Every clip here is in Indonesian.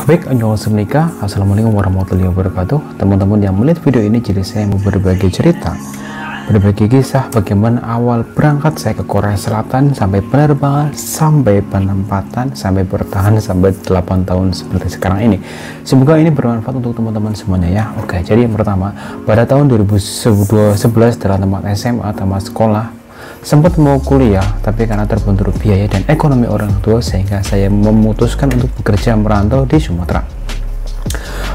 Baik, Assalamualaikum warahmatullahi wabarakatuh. Teman-teman yang melihat video ini, jadi saya mau berbagi cerita, berbagi kisah bagaimana awal berangkat saya ke Korea Selatan, sampai penerbangan, sampai penempatan, sampai bertahan sampai 8 tahun seperti sekarang ini. Semoga ini bermanfaat untuk teman-teman semuanya ya. Oke, jadi yang pertama, pada tahun 2011 dalam tempat SMA, tempat sekolah, sempat mau kuliah, tapi karena terbentur biaya dan ekonomi orang tua, sehingga saya memutuskan untuk bekerja merantau di Sumatera.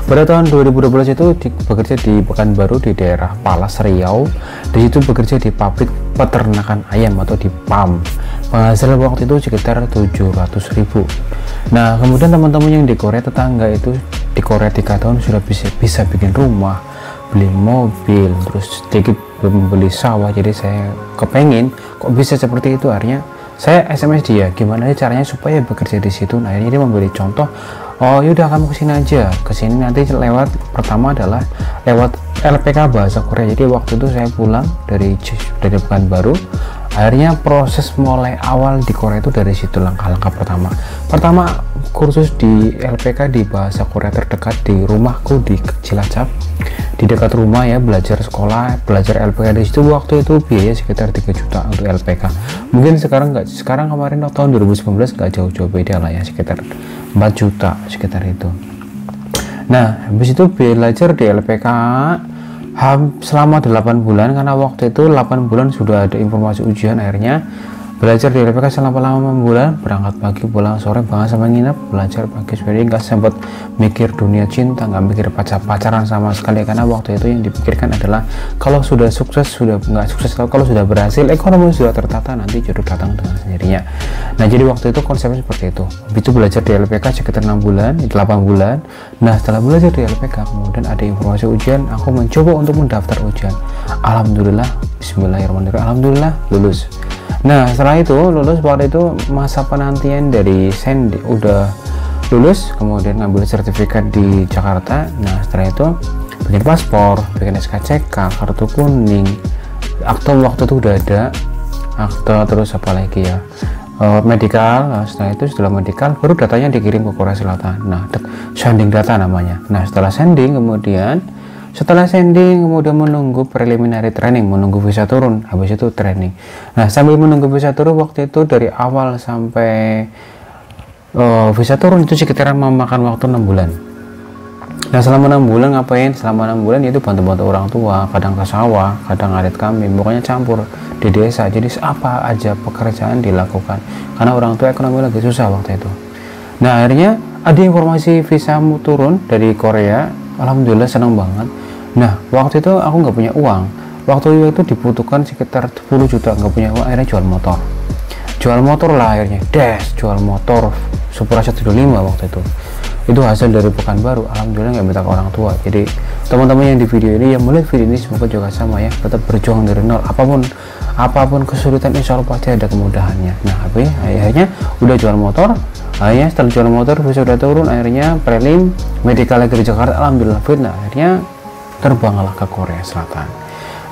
Pada tahun 2012 itu bekerja di Pekanbaru di daerah Palas, Riau. Di situ bekerja di pabrik peternakan ayam atau di PAM. Penghasilan waktu itu sekitar 700.000. Nah, kemudian teman-teman yang di Korea tetangga itu di Korea 3 tahun sudah bisa bikin rumah, beli mobil, terus sedikit membeli sawah. Jadi saya kepengen kok bisa seperti itu. Akhirnya saya SMS dia gimana caranya supaya bekerja di situ. Nah, akhirnya dia memberi contoh, oh yaudah kamu kesini aja, kesini nanti lewat, pertama adalah lewat LPK bahasa Korea. Jadi waktu itu saya pulang dari Pekanbaru. Akhirnya proses mulai awal di Korea itu dari situ. Langkah-langkah pertama kursus di LPK di bahasa Korea terdekat di rumahku di Cilacap, di dekat rumah ya, belajar sekolah, belajar LPK di situ. Waktu itu biaya sekitar 3 juta untuk LPK. Mungkin sekarang kemarin tahun 2019 nggak jauh-jauh beda lah ya, sekitar 4 juta sekitar itu. Nah, habis itu belajar di LPK selama 8 bulan, karena waktu itu 8 bulan sudah ada informasi ujian. Akhirnya belajar di LPK selama 8 bulan, berangkat pagi pulang sore, bahkan sampai nginep, belajar pagi sore, nggak sempat mikir dunia cinta, nggak mikir pacaran sama sekali, karena waktu itu yang dipikirkan adalah kalau sudah sukses, sudah nggak sukses, kalau sudah berhasil, ekonomi sudah tertata, nanti jodoh datang dengan sendirinya. Nah, jadi waktu itu konsepnya seperti itu. Itu belajar di LPK sekitar 8 bulan. Nah, setelah belajar di LPK, kemudian ada informasi ujian, aku mencoba untuk mendaftar ujian. Alhamdulillah, bismillahirrahmanirrahim, alhamdulillah lulus. Nah, setelah itu lulus, waktu itu masa penantian dari Sendi udah lulus, kemudian ngambil sertifikat di Jakarta. Nah, setelah itu bikin paspor, bikin SKCK, kartu kuning, akte waktu itu udah ada, akte, terus apa lagi ya, medical. Nah, setelah medical baru datanya dikirim ke Korea Selatan. Nah, sending data namanya. Nah, setelah sending kemudian menunggu preliminary training, menunggu visa turun, habis itu training. Nah, sambil menunggu visa turun, waktu itu dari awal sampai visa turun itu sekitaran memakan waktu 6 bulan. Nah, selama 6 bulan ngapain? Selama 6 bulan itu bantu-bantu orang tua, kadang ke sawah, kadang ngarit kambing, pokoknya campur di desa. Jadi apa aja pekerjaan dilakukan, karena orang tua ekonomi lagi susah waktu itu. Nah, akhirnya ada informasi visamu turun dari Korea. Alhamdulillah, senang banget. Nah, waktu itu aku nggak punya uang. Waktu itu dibutuhkan sekitar 10 juta, nggak punya uang. Akhirnya jual motor lah akhirnya. Jual motor Supra 125 waktu itu. Itu hasil dari Pekanbaru. Alhamdulillah nggak minta ke orang tua. Jadi teman-teman yang di video ini, yang melihat video ini, semoga juga sama ya, tetap berjuang dari nol. Apapun kesulitan, insya Allah pasti ada kemudahannya. Nah, akhirnya udah jual motor. Akhirnya setelah jual motor, bisa udah turun, akhirnya prelim, medical lagi di Jakarta, alhamdulillah fit. Nah, akhirnya terbanglah ke Korea Selatan.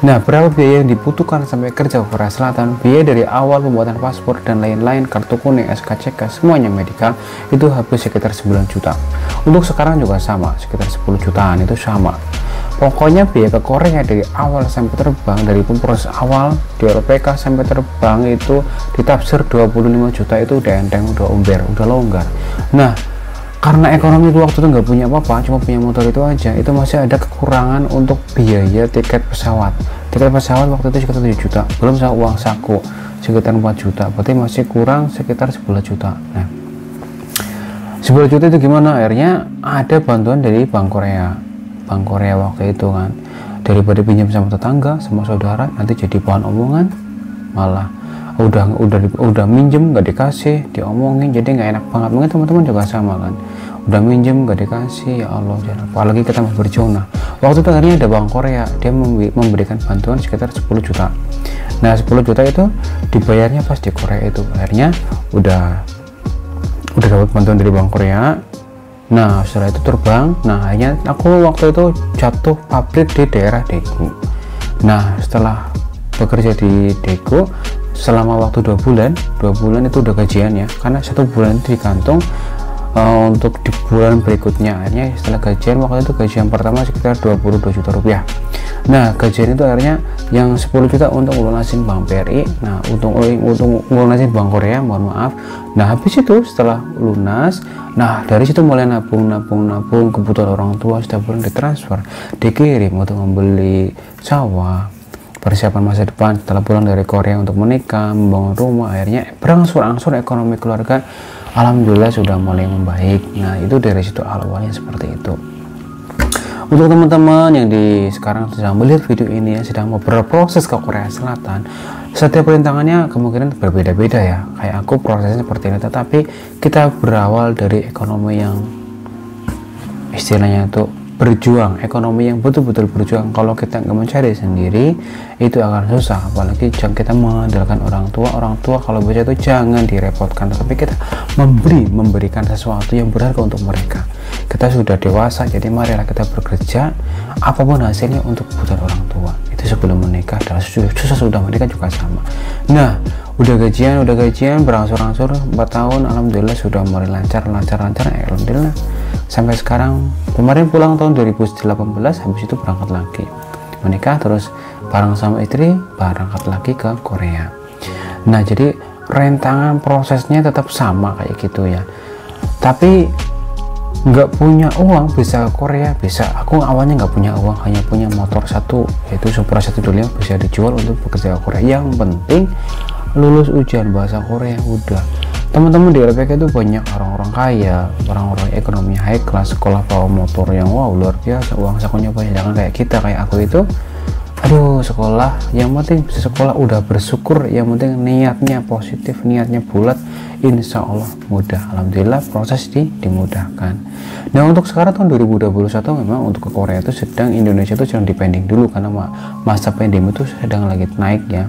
Nah, berapa biaya yang dibutuhkan sampai kerja ke Korea Selatan? Biaya dari awal pembuatan paspor dan lain-lain, kartu kuning, SKCK, semuanya medical, itu habis sekitar 9 juta. Untuk sekarang juga sama, sekitar 10 jutaan, itu sama. Pokoknya biaya ke Korea dari awal sampai terbang, dari proses awal di LPK sampai terbang itu ditafsir 25 juta, itu udah enteng, udah udah longgar. Nah, karena ekonomi waktu itu nggak punya apa-apa, cuma punya motor itu aja, itu masih ada kekurangan untuk biaya tiket pesawat. Tiket pesawat waktu itu sekitar 7 juta, belum sama uang saku sekitar 4 juta, berarti masih kurang sekitar 11 juta. Nah, 11 juta itu gimana? Akhirnya ada bantuan dari Bank Korea waktu itu kan, daripada pinjam sama tetangga, sama saudara, nanti jadi bahan omongan, malah udah minjem nggak dikasih, diomongin, jadi nggak enak banget. Mungkin teman-teman juga sama kan, udah minjem nggak dikasih, ya Allah, apalagi kita mau berjuang. Nah, waktu itu akhirnya ada Bank Korea, dia memberikan bantuan sekitar 10 juta. Nah, 10 juta itu dibayarnya pas di Korea itu. Akhirnya udah dapat bantuan dari Bank Korea. Nah, setelah itu terbang. Nah, akhirnya aku waktu itu jatuh pabrik di daerah Daegu. Nah, setelah bekerja di Daegu selama waktu 2 bulan itu udah gajian ya, karena 1 bulan itu di kantung untuk di bulan berikutnya. Akhirnya setelah gajian, waktu itu gajian pertama sekitar 22 juta rupiah. Nah gajian itu akhirnya yang 10 juta untuk lunasin Bank BRI, nah untuk lunasin Bank Korea, mohon maaf. Nah habis itu setelah lunas, nah dari situ mulai nabung kebutuhan orang tua, setiap bulan ditransfer, dikirim untuk membeli sawah, persiapan masa depan setelah pulang dari Korea untuk menikah, membangun rumah. Akhirnya berangsur-angsur ekonomi keluarga alhamdulillah sudah mulai membaik. Nah itu dari situ awalnya seperti itu. Untuk teman-teman yang sekarang sedang melihat video ini, sedang mau berproses ke Korea Selatan, setiap rintangannya kemungkinan berbeda-beda ya. Kayak aku prosesnya seperti ini, tetapi kita berawal dari ekonomi yang istilahnya itu berjuang, ekonomi yang betul-betul berjuang. Kalau kita nggak mencari sendiri itu akan susah, apalagi jangan kita mengandalkan orang tua kalau bisa itu jangan direpotkan, tapi kita memberikan sesuatu yang berharga untuk mereka. Kita sudah dewasa, jadi marilah kita bekerja apapun hasilnya untuk kebutuhan orang tua. Itu sebelum menikah, dan susah sudah menikah juga sama. Nah udah gajian berangsur-angsur 4 tahun, alhamdulillah sudah mulai lancar, alhamdulillah sampai sekarang. Kemarin pulang tahun 2018, habis itu berangkat lagi menikah, terus bareng sama istri berangkat lagi ke Korea. Nah jadi rentangan prosesnya tetap sama kayak gitu ya, tapi nggak punya uang bisa ke Korea bisa. Aku awalnya nggak punya uang, hanya punya motor satu, yaitu Supra 125, bisa dijual untuk bekerja ke Korea. Yang penting lulus ujian bahasa Korea udah. Teman-teman di LPK itu banyak orang-orang kaya, orang-orang ekonomi high class, sekolah bawa motor yang wow luar biasa, uang sakunya banyak. Jangan kayak kita, kayak aku itu, aduh sekolah, yang penting bisa sekolah udah bersyukur, yang penting niatnya positif, niatnya bulat, insya Allah mudah. Alhamdulillah proses dimudahkan. Nah untuk sekarang tahun 2021 memang untuk ke Korea itu Indonesia itu sedang dipending dulu karena masa pandemi itu sedang lagi naik ya.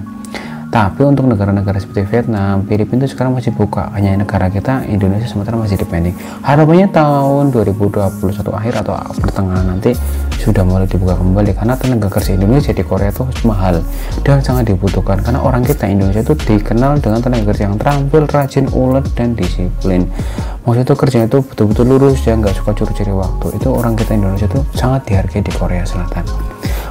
Tapi untuk negara-negara seperti Vietnam, Filipina itu sekarang masih buka. Hanya negara kita Indonesia sementara masih dipending. Harapannya tahun 2021 akhir atau pertengahan nanti sudah mulai dibuka kembali, karena tenaga kerja Indonesia di Korea itu mahal dan sangat dibutuhkan, karena orang kita Indonesia itu dikenal dengan tenaga kerja yang terampil, rajin, ulet, dan disiplin. Maksudnya itu kerjanya itu betul-betul lurus ya, nggak suka curi-curi waktu. Itu orang kita Indonesia itu sangat dihargai di Korea Selatan.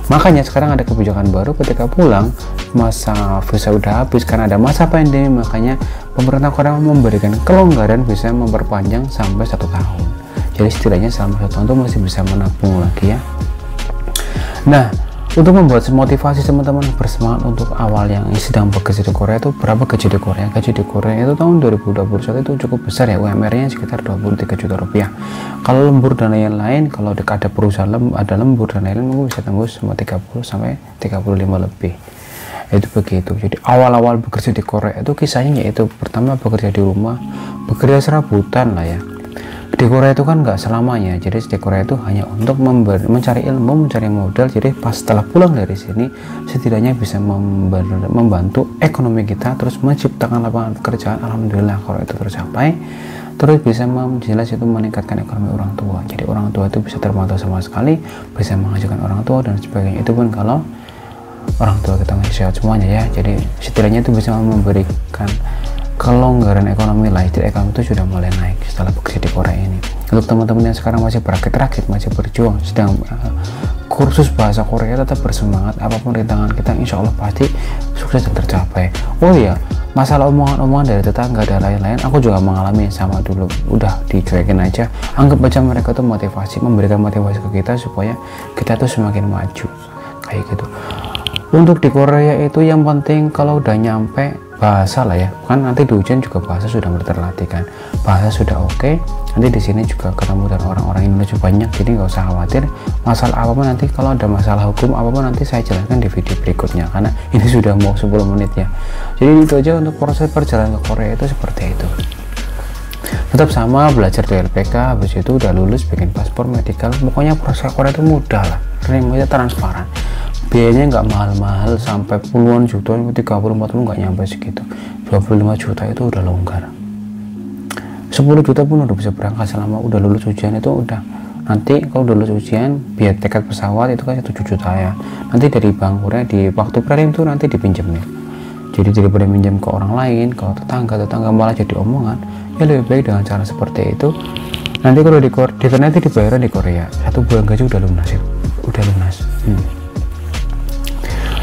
Makanya sekarang ada kebijakan baru, ketika pulang masa visa udah habis karena ada masa pandemi, makanya pemerintah Korea memberikan kelonggaran bisa memperpanjang sampai 1 tahun. Jadi setidaknya selama 1 tahun itu masih bisa menabung lagi ya. Nah untuk membuat motivasi teman-teman bersemangat untuk awal yang sedang bekerja di Korea itu, berapa gaji di Korea? Gaji di Korea itu tahun 2021 itu cukup besar ya, UMR-nya sekitar 23 juta rupiah. Kalau lembur dan lain-lain, kalau ada perusahaan ada lembur dan lain-lain, mungkin bisa tembus sama 30 sampai 35 lebih. Itu begitu. Jadi awal-awal bekerja di Korea itu kisahnya yaitu pertama bekerja di rumah, bekerja serabutan lah ya. Di Korea itu kan nggak selamanya, jadi di Korea itu hanya untuk mencari ilmu, mencari modal. Jadi pas setelah pulang dari sini setidaknya bisa membantu ekonomi kita, terus menciptakan lapangan pekerjaan. Alhamdulillah kalau itu tercapai, terus bisa jelas itu meningkatkan ekonomi orang tua. Jadi orang tua itu bisa terbantu sama sekali, bisa menghasilkan orang tua dan sebagainya. Itu pun kalau orang tua kita masih sehat semuanya ya. Jadi setidaknya itu bisa memberikan kelonggaran ekonomi lah. Jadi ekonomi itu sudah mulai naik setelah bekerja di Korea ini. Untuk teman-teman yang sekarang masih berakit-rakit, masih berjuang, sedang kursus bahasa Korea, tetap bersemangat. Apapun rintangan kita, insya Allah pasti sukses dan tercapai. Oh iya, masalah omongan-omongan dari tetangga dan lain-lain, aku juga mengalami sama dulu. Udah dicuekin aja, anggap aja mereka tuh motivasi, memberikan motivasi ke kita supaya kita tuh semakin maju kayak gitu. Untuk di Korea itu yang penting kalau udah nyampe bahasa lah ya, kan nanti di ujian juga bahasa sudah terlatih kan, bahasa sudah oke. Nanti di sini juga ketemu dengan orang-orang Indonesia banyak, jadi nggak usah khawatir masalah apapun. Nanti kalau ada masalah hukum apapun nanti saya jelaskan di video berikutnya, karena ini sudah mau 10 menit ya. Jadi itu aja untuk proses perjalanan ke Korea itu seperti itu. Tetap sama, belajar di LPK, habis itu udah lulus bikin paspor, medical, pokoknya proses Korea itu mudah lah, semuanya transparan. Biayanya nggak mahal-mahal sampai puluhan juta, 30-40 nggak nyampe segitu. 25 juta itu udah longgar. 10 juta pun udah bisa berangkat selama udah lulus ujian. Itu udah, nanti kalau udah lulus ujian biaya tiket pesawat itu kan 7 juta ya, nanti dari Bank Korea di waktu prelim itu nanti dipinjemin. Jadi daripada minjam ke orang lain, kalau tetangga malah jadi omongan, ya lebih baik dengan cara seperti itu. Nanti kalau di ternyata dibayar di Korea 1 bulan gaji udah lunas ya, udah lunas.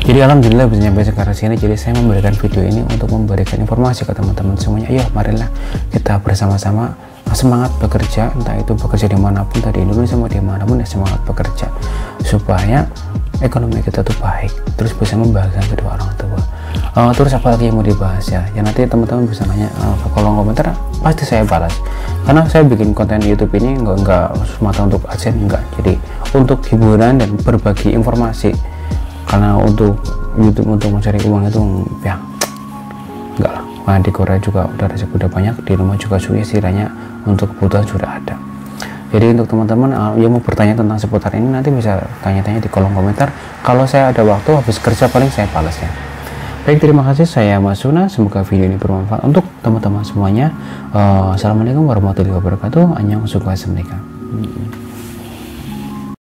Jadi alhamdulillah bisa sampai sekarang sini. Jadi saya memberikan video ini untuk memberikan informasi ke teman-teman semuanya. Ayo marilah kita bersama-sama semangat bekerja, entah itu bekerja dimanapun, tadi Indonesia mau dimanapun, ya semangat bekerja supaya ekonomi kita tuh baik, terus bisa membahagiakan kedua orang tua. Terus apa lagi yang mau dibahas ya? Ya nanti teman-teman bisa nanya ke kolom komentar, pasti saya balas. Karena saya bikin konten YouTube ini enggak semata untuk adsense, enggak. Jadi untuk hiburan dan berbagi informasi. Karena untuk YouTube untuk mencari uang itu ya enggak lah. Nah, di Korea juga udah rezeki udah banyak, di rumah juga sudah istilahnya untuk kebutuhan sudah ada. Jadi untuk teman-teman yang mau bertanya tentang seputar ini, nanti bisa tanya-tanya di kolom komentar. Kalau saya ada waktu habis kerja paling saya balas ya. Baik, terima kasih. Saya Mas Suna. Semoga video ini bermanfaat untuk teman-teman semuanya. Assalamualaikum warahmatullahi wabarakatuh. Annyeong, suka semnika.